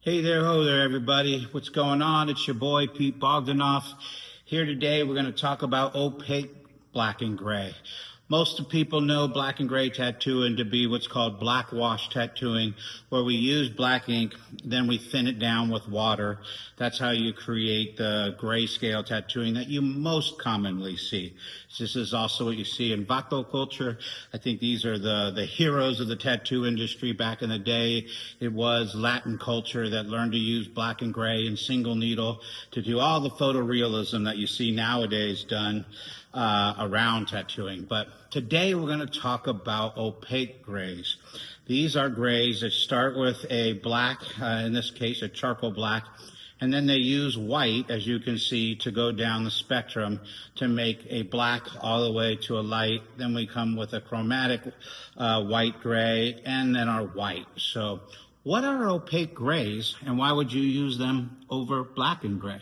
Hey there, ho there, everybody. What's going on? It's your boy, Pete Bogdanov. Here today, we're going to talk about opaque black and gray. Most of people know black and gray tattooing to be what's called black wash tattooing, where we use black ink, then we thin it down with water. That's how you create the grayscale tattooing that you most commonly see. This is also what you see in Vato culture. I think these are the heroes of the tattoo industry back in the day. It was Latin culture that learned to use black and gray and single needle to do all the photorealism that you see nowadays done around tattooing. But today we're going to talk about opaque grays. These are grays that start with a black, in this case a charcoal black, and then they use white, as you can see, to go down the spectrum to make a black all the way to a light. Then we come with a chromatic white gray, and then our white. So what are opaque grays, and why would you use them over black and gray?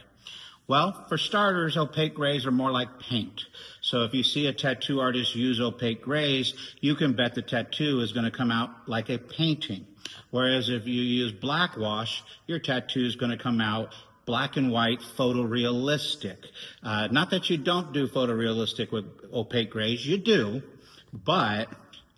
Well, for starters, opaque grays are more like paint. So if you see a tattoo artist use opaque grays, you can bet the tattoo is going to come out like a painting. Whereas if you use black wash, your tattoo is going to come out black and white, photorealistic. Not that you don't do photorealistic with opaque grays, you do, but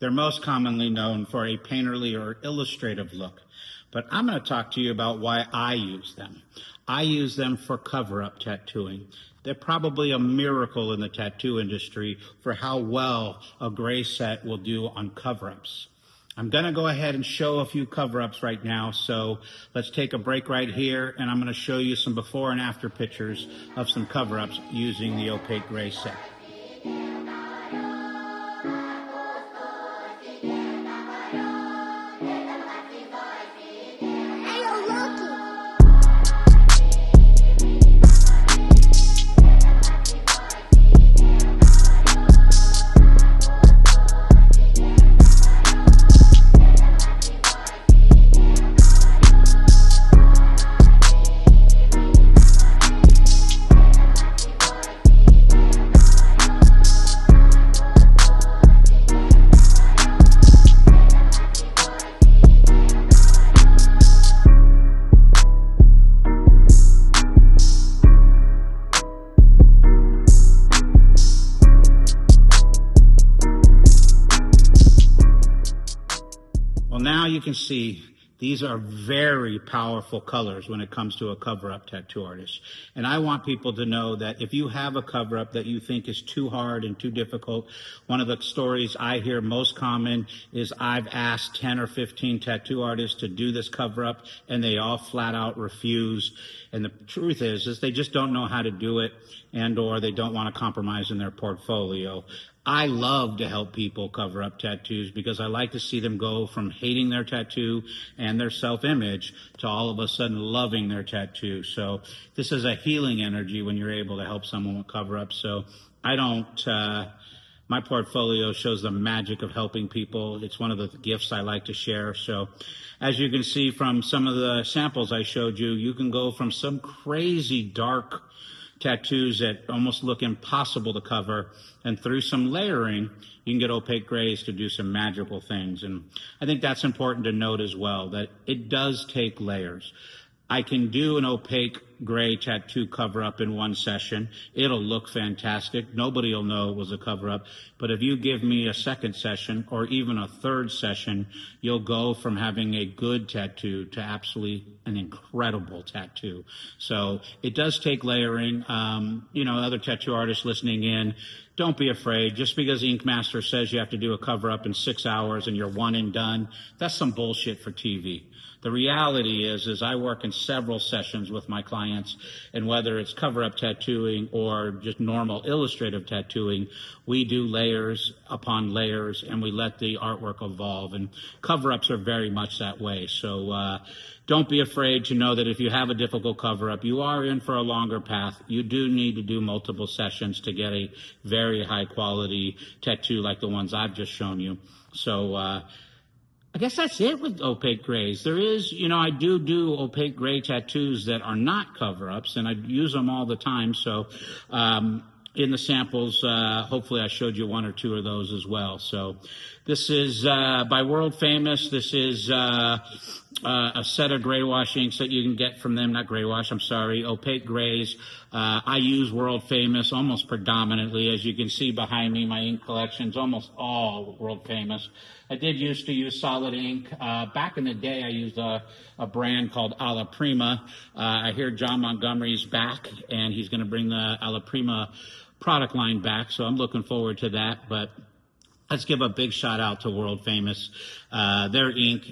they're most commonly known for a painterly or illustrative look. But I'm going to talk to you about why I use them. I use them for cover-up tattooing. They're probably a miracle in the tattoo industry for how well a gray set will do on cover-ups. I'm going to go ahead and show a few cover-ups right now, so let's take a break right here, and I'm going to show you some before and after pictures of some cover-ups using the opaque gray set. Now you can see these are very powerful colors when it comes to a cover-up tattoo artist. And I want people to know that if you have a cover-up that you think is too hard and too difficult, one of the stories I hear most common is I've asked 10 or 15 tattoo artists to do this cover-up and they all flat out refuse. And the truth is they just don't know how to do it, and or they don't want to compromise in their portfolio. I love to help people cover up tattoos because I like to see them go from hating their tattoo and their self-image to all of a sudden loving their tattoo. So this is a healing energy when you're able to help someone with cover-up. So I don't, my portfolio shows the magic of helping people. It's one of the gifts I like to share. So as you can see from some of the samples I showed you, you can go from some crazy dark tattoos that almost look impossible to cover, and through some layering, you can get opaque grays to do some magical things. And I think that's important to note as well, that it does take layers. I can do an opaque gray tattoo cover-up in one session. It'll look fantastic. Nobody will know it was a cover-up. But if you give me a second session or even a third session, you'll go from having a good tattoo to absolutely an incredible tattoo. So it does take layering. Other tattoo artists listening in, don't be afraid. Just because the Ink Master says you have to do a cover-up in 6 hours and you're one and done, that's some bullshit for TV. The reality is I work in several sessions with my clients, and whether it's cover-up tattooing or just normal illustrative tattooing, we do layers upon layers, and we let the artwork evolve. And cover-ups are very much that way. So don't be afraid to know that if you have a difficult cover-up, you are in for a longer path. You do need to do multiple sessions to get a very high-quality tattoo like the ones I've just shown you. So I guess that's it with opaque grays. There is, I do opaque gray tattoos that are not cover-ups, and I use them all the time. So in the samples, hopefully I showed you one or two of those as well. So this is by World Famous. This is a set of gray wash inks that you can get from them, not gray wash, I'm sorry, opaque grays. I use World Famous almost predominantly. As you can see behind me, my ink collection's almost all World Famous. I did used to use solid ink. Back in the day, I used a brand called Alla Prima. I hear John Montgomery's back, and he's going to bring the Alla Prima product line back, so I'm looking forward to that. But let's give a big shout out to World Famous. Their ink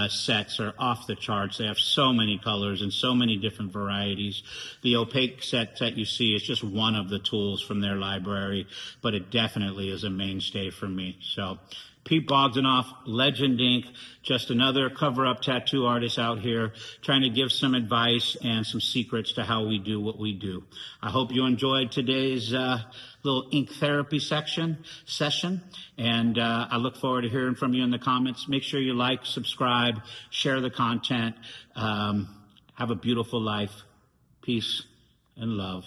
sets are off the charts. They have so many colors and so many different varieties. The opaque set that you see is just one of the tools from their library, but it definitely is a mainstay for me. So Pete Bogdanov, Legend Ink, just another cover-up tattoo artist out here trying to give some advice and some secrets to how we do what we do. I hope you enjoyed today's little ink therapy session, and I look forward to hearing from you in the comments. Make sure you like, subscribe, share the content. Have a beautiful life. Peace and love.